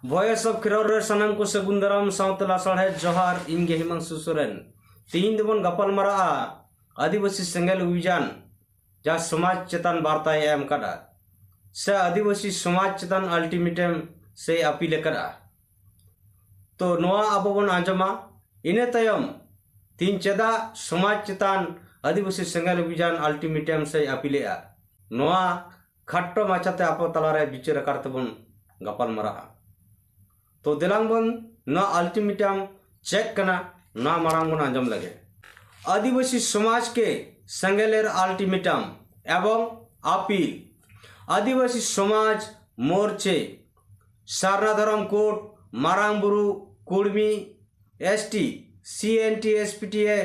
Voice of खिरौर सनम को सगुंदरम सावतला सड़े जोहार इनगे हिमांशु सोरेन तीन दबन गपल मरा आदिवासी सेंगेल अभियान जा समाज चेतन वार्ता एम कदा से आदिवासी समाज चेतन अल्टीमेटम से अपील करा तो नोआ अबोबन आंजमा इने तयम तीन चेदा समाज चेतन आदिवासी सेंगेल अभियान अल्टीमेटम से अपील नोआ खट्टो माचाते आपो तलारे बिचार करतबन गपल मरा तो दिलांग बन न अल्टीमेटम चेक करना न मारांग बन आंजम लगे आदिवासी समाज के संगेलेर अल्टीमेटम एवं अपील आदिवासी समाज मोर्चे सारना धर्म कोर्ट मारांग बुरु कुर्मी एसटी सीएनटी एसपीटीए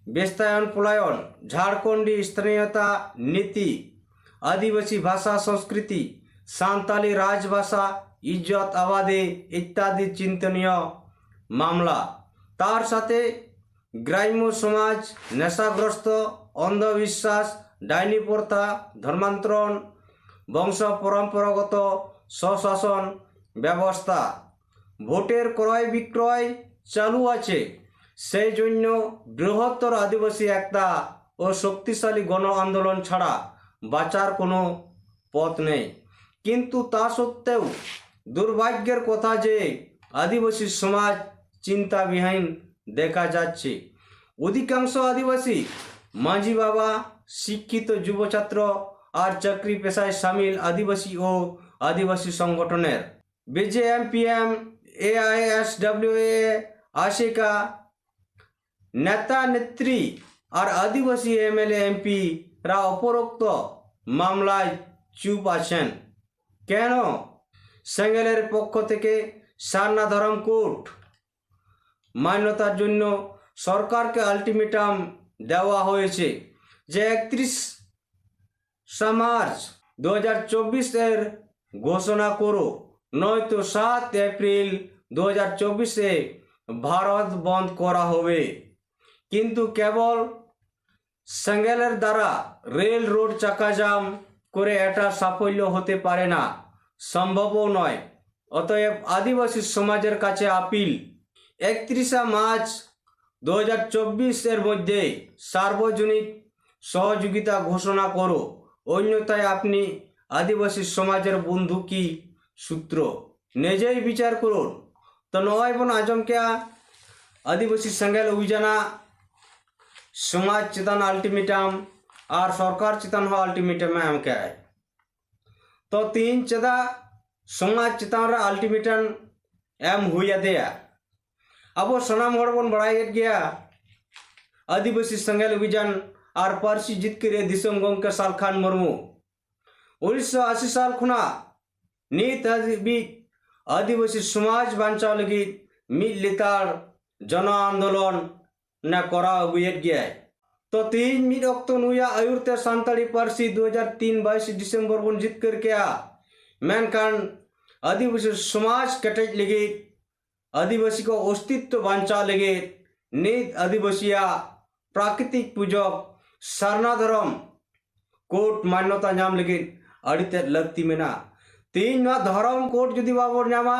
बेस्तायन पलायन झारखंडी स्थानीयता नीति आदिवासी भाषा संस्कृति सांताली राजभाषा इज्जत आबादी इत्यादि चिंतनीय मामला तार साथे ग्राम्य समाज नेशाग्रस्त अंधविश्वास डाइनी प्रथा धर्मांतरण वंश परम्परागत स्वशासन व्यवस्था भोटेर क्रय विक्रय चालू आछे सेई जोन्नो बृहत्तर आदिवासी एकता और शक्तिशाली गण आंदोलन छाड़ा बाचार कोनो पथ नेই किन्तु ता सत्त्वेও दुर्भाग्येर कथा जे आदिवासी समाज चिंता विहीन देखा जाच्छे अधिकांश आदिवासी माझी बाबा शिक्षित युव छात्र और चाकरी पेशाय शामिल आदिवासी और आदिवासी संगठनेर बीजेएमपीएम एआईएसडब्ल्यूए आशिका नेता नेत्री और आदिवासी एमएलए एमपी रा उपरोक्त मामलाय चुप आছেন কেন সেঙ্গেলের পক্ষ থেকে সারনা ধরম কোর্ট মান্যতার জন্য সরকারকে আলটিমেটাম দেওয়া হয়েছে যে 31 মার্চ 2024 এর ঘোষণা করো নয়তো 7 এপ্রিল 2024 এ ভারত বন্ধ করা হবে কিন্তু কেবল সেঙ্গেলের দ্বারা রেল রোড চাকাজাম করে এটা সাফল্য হতে পারে না সম্ভবও নয় অতএব আদিবাসী সমাজের কাছে আপিল 31 মার্চ 2024 এর মধ্যে সার্বজনীন সহযোগিতা ঘোষণা করো অন্যথায় আপনি আদিবাসী সমাজের বন্ধু কি সূত্র নিজেই বিচার করুন তো নয় বন আজম क्या आदिवासी सेंगेल अभियाना समाज चेतन अल्टीमेटम और सरकार चेतन हो अल्टीमेटम एम क्या है तो तीन चेदा समाज चेतन अल्टीमेटम एम हुई दिया अब सनाम हड़बन बढ़ाई गया आदिवासी सेंगेल अभियान और पारसी जितकिरे दिसम गंके सालखान मुर्मू 1980 साल खुना नीत आदिवासी समाज बांचाव लगी मिद लेतार जन आंदोलन न करा अगुयेत गया तो तीन मिद अक्तो नुया आयुरते सांताली पारसी 2003 22 दिसंबर बन जित कर क्या मेनकान आदिवासी समाज कटेज लगी आदिवासी को अस्तित्व बांचा लगे नीत आदिवासिया प्राकृतिक पूजक सारना धर्म कोर्ट मान्यता नाम लगे अड़ते लगती में ना तीन धर्म कोर्ट जुदी बाबो नामा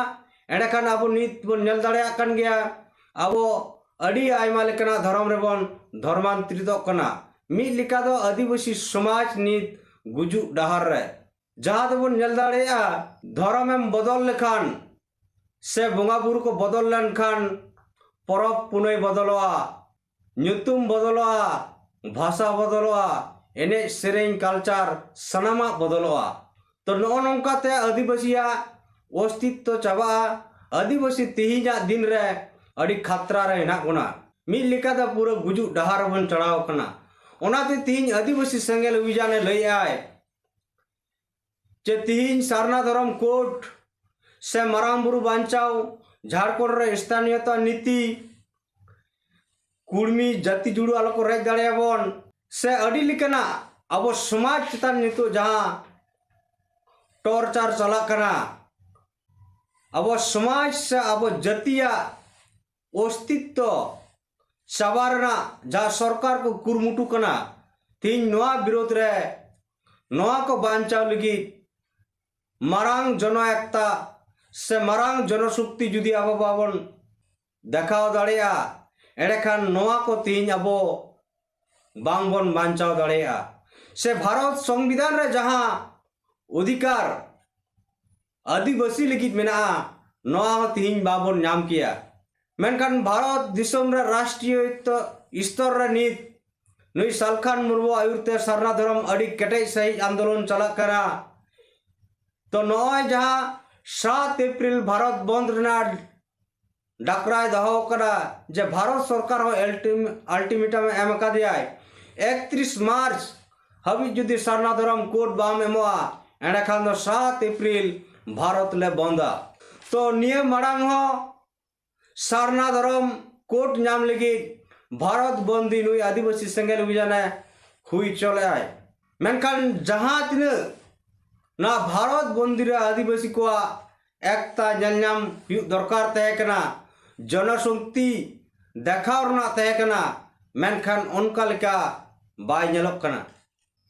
एंडखान अब नीत बन नेल दाड़े कान गया अब अड़ी आयमा लेकना धर्म रेबन धर्मांतरित कना मिद लेका दो आदिवासी समाज नीत गुजु डहार रे जहाँ दबन नेल दाड़े धर्म एम बदल लेखान से बंगा बुरु को बदल लेनखान परब पुनय बदलवा ᱧᱩᱛᱩᱢ बदलवा भाषा बदलवा एने सेरेंग कल्चर सनामा बदलवा तो नौ नौकाते आदिवासिया अस्तित्व चाबा आदिवासी तिहिजा दिन रे अड़ी खतरा रे हेना कोना मिद लेका दा पूरा गुजु डहार बन चढ़ाव कना ओनाते तिहिन आदिवासी सेंगेल अभियान लई आय जे तिहिन सारना धर्म कोर्ट से मारांग बुरु बांचाव झारखंड रे स्थानीयता नीति कुर्मी जाति जुड़ू आलो को रेज दाड़ेबन से अड़ी लेकना अब समाज चेतन नितो जहाँ टॉर्चर चला कना अब समाज से अब जातिया अस्तित्व सवारना जहाँ सरकार को कुरमुटु कना तीन नवा विरोध रे नवा को बांचाव लगी मारांग जन एकता से मारांग जनशक्ति जुदी अब बाबन देखाव दाड़ेया एड़ेखान नोआ को तीन अब बांगबन बांचाव दाड़ेया से भारत संविधान रे जहां अधिकार आदिवासी लगित मेना नोआ तीन बाबन नाम किया मेनखान भारत दिसम रे राष्ट्रीय स्तर रे नीत नुई सालखान मुर्मू आयुरते सारना धर्म अड़ी केटेज सही आंदोलन चला करा तो नॉय जहां 7 अप्रैल भारत बंद डाकराय दहो करा जे भारत सरकार हो अल्टीमेटम एम का दिया 31 मार्च हबी जुदी सारना धर्म कोड बाम एमोआ एंड खान 7 अप्रैल भारत ले बंदा तो नियम मांग हो सारना धर्म कोड नाम लगी भारत बंदी नुई आदिवासी सेंगेल अभियान हुई चले आए मेनखान जहां तीन ना भारत बंदी रे आदिवासी को एकता जलनाम दरकार तहकना जनशक्ति देखाव तहकना मेनखान उनका लेका बाय नेलोक कना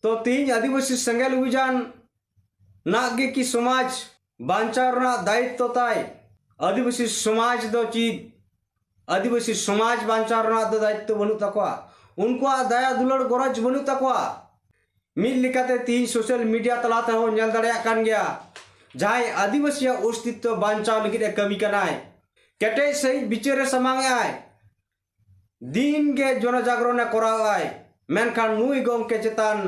तो तीन आदिवासी सेंगेल अभियान नागे की समाज बांचाव दायित्व ताई आदिवासी समाज दो चीज आदिवासी समाज बांचाव दायित्व बनू तकवा उनको दया दुलड़ गरज बनू तकवा मिल लिखाते तीन सोशल मीडिया तलाते हो नेल दाड़ेया कान गया जहां आदिवासी अस्तित्व बांचाव लगित कमी कनाय केटे सही बिचारे समांगे आय दिन के जन जागरण कराय मेनखान नुई गंके चेतान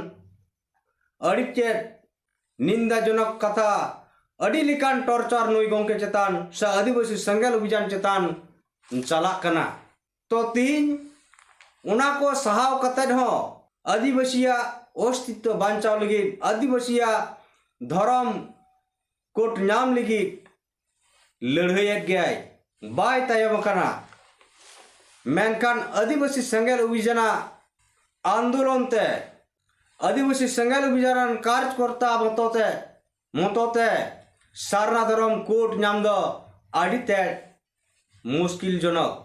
अड़िचे निंदाजनक कथा अड़ी लिकान टॉर्चर नुई गंके चेतान से आदिवासी सेंगेल अभियान चेतान चला कना तो तीन उना को सहाव कते हो आदिवासी अस्तित्व बांचाव लगी आदिवासी धर्म कोट नाम लगी लड़ाई गया बाय तायम कना मेनखान आदिवासी सेंगेल अभियान आंदोलन ते आदिवासी सेंगेल अभियान कार्यकर्ता मतोते सारना धर्म कोट नाम दो आड़ीते मुश्किल जनक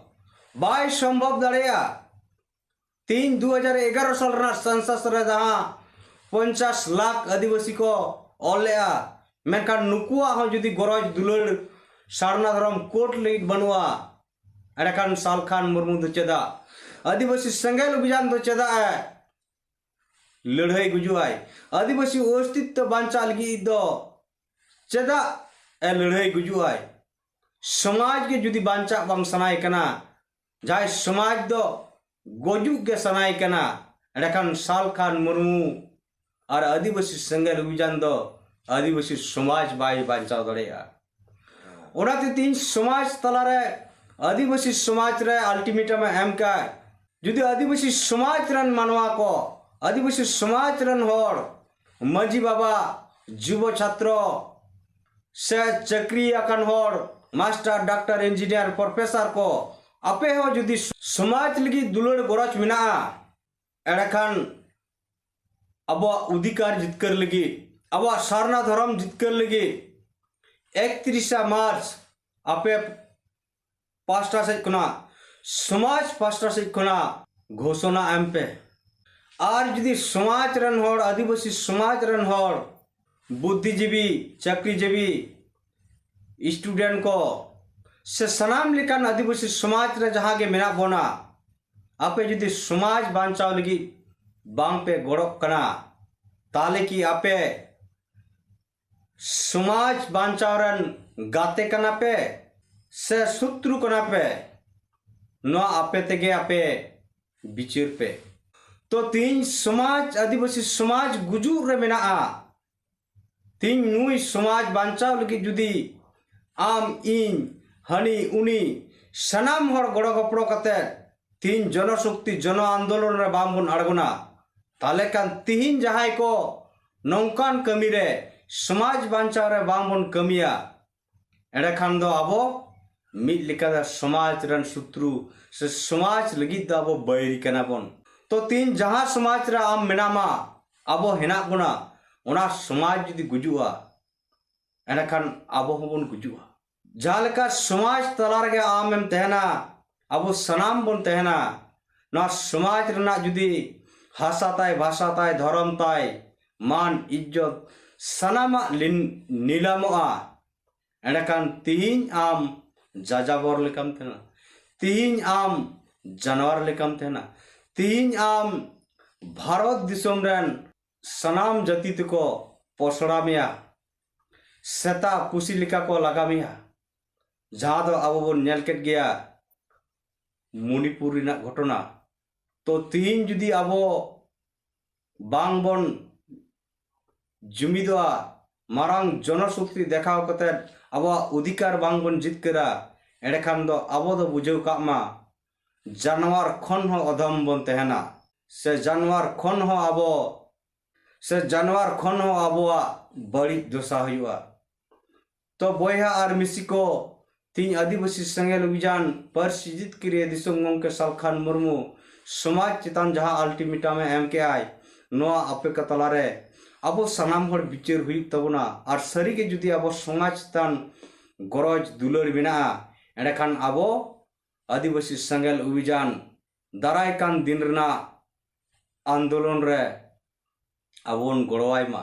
बाय संभव दाड़ेया 2011 साल सेंसस रे जहां 50 लाख आदिवासी को ऑलेया मेनखान नुकुआ हो जुदी गरज दुलड़ सारना धर्म कोट लगित बनवा एड़खान सालखान मुर्मू दो चेदा आदिवासी सेंगेल अभियान दो चेदा लड़ाई गुजुआय आदिवासी अस्तित्व बांचा लगित दो चेदा लड़ाई गुजुआय समाज के जुदी बांचा बांग सनाय कना जाय समाज दो गोजुक के सनाय कना एड़खान सालखान मुर्मू और आदिवासी सेंगेल अभियान दो आदिवासी समाज बाय बांचा दड़ेया ओनाते तीन समाज तलारे आदिवासी समाज रे अल्टीमेटम एम का जुदी आदिवासी समाज रन मानवा को आदिवासी समाज रन होर मांझी बाबा युवा छात्र से चक्री अकन होर मास्टर डॉक्टर इंजीनियर प्रोफेसर को आपे हो जुदी समाज लगी दुलड़ गरज मेना एड़खान अब अधिकार जितकर लगी अब सारना धर्म जितकर लगी 31 मार्च आपे 5टा से समाज 5टा से घोषणा एम पे और जुदी समाज रन होर आदिवासी समाज रन होर बुद्धिजीवी चक्रीजीवी स्टूडेंट को से सनाम लेकान आदिवासी समाज रे जहां के मेना बोना आपे जुदी समाज बांचाव लगी बांग पे गड़क कना ताले की आपे समाज बांचाव रन गाते कना पे से सूत्रु कना पे नो आपे तेगे आपे बिचिर पे तो तीन समाज आदिवासी समाज गुजुर रे मेना तीन नुई समाज बांचाव लगी जुदी आम इन हनी उनी सनाम हर गड़ गपड़ कते तीन जनशक्ति जन आंदोलन रे बामबन अड़गोना ताले कान तीन जहां को नौकान कमी रे समाज बांचाव रे बामबन कमिया एड़े खान दो आबो मिद लिका समाज रन शत्रु से समाज लगी दो आबो बैरी कना बन तो तीन जहां समाज रे आम मेनामा आबो हेना बोना ओना समाज जुदी गुजुआ एड़े खान आबो हबन गुजुआ जहां समाज तला रे आम एम तहना अब सनाम बन तहना ना समाज रना जुदी हासा ताय भाषा ताय धर्म ताय मान इज्जत सनामा नीलामोआ एंडकान तीन आम जाजाबर लेकाम तेना, तीन आम जानवर लेकाम तेना, तीन आम भारत दिसोम रेन सनाम जाति तको पोसड़ा मेया, सेता पुसी लेका को लगा मेया, जहाँ दो अब वो नेल केट गया मणिपुर रिना घटना। तो तीन जुदी अबो बांग बन जुमिदवा मारांग जनशक्ति देखाव कते अबो अधिकार बांग बन जितकरा एडेखान दो अबो दो बुझाव कामा जानवर खन हो अधम बन तहना से जानवर खन हो अबो से जानवर खन हो अबोआ बड़ी दशा हुआ। तो बयहा और मिसी को तीन आदिवासी संगेल अभियान परिजित क्रिय दिसोम गंके सालखान मुर्मू समाज चितान जहाँ अल्टीमेटा में एम के आय नोआ आपे का तलारे अब सानाम हर बिचार हुई तबना और सारी के जुदी अब समाज चितान गरज दुलर बिना एंडखान अब आदिवासी संगेल अभियान दाराय कान दिन रना आंदोलन रे अबोन गड़वाय मा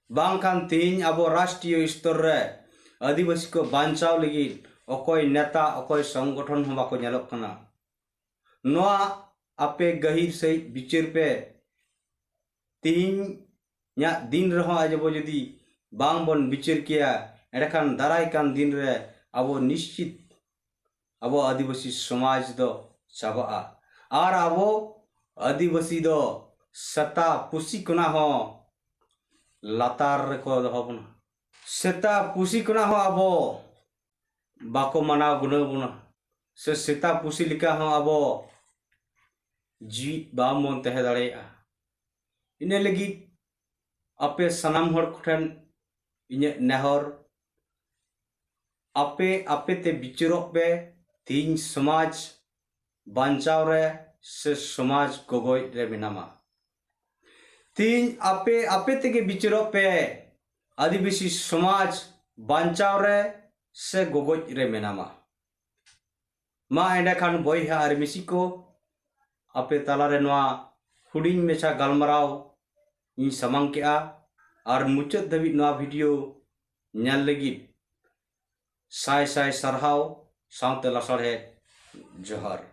बांखान तीन अब राष्ट्रीय स्तर रे आदिवासी को बांचाव लगी अकोय नेता अकोय संगठन हम बाको नेलोक कना नोआ आपे गहिर से बिचार पे तीन या दिन रहो अजबो जदी बांग बन बिचार किया एडखान दाराय कान दिन रे अब निश्चित अब आदिवासी समाज दो चाबा और अब आदिवासी दो सता पुसी कोना हो लातार को दहबना सेता पुसी कोना हो अब बाको मनाव गुना बुना से सेता पुसी लिका हो अब जी बाम मन तहे दाड़ेया इने लगी आपे सनाम हर ठेन इने नेहर आपे आपे ते बिचारो पे तीन समाज बांचाव रे से समाज गगोय रे मिनामा तीन आपे आपे ते के बिचारो पे आदिवासी समाज बांचाव रे से गगोय रे मिनामा मा एंडे खान बयहा और मिसी को आपे तालारे नोआ हुडिंग मेचा गालमाराव इन समांग के और मुचाद धाबी नोआ वीडियो नेल लगी साय साय सरहाव साउते लासाड़े जोहार।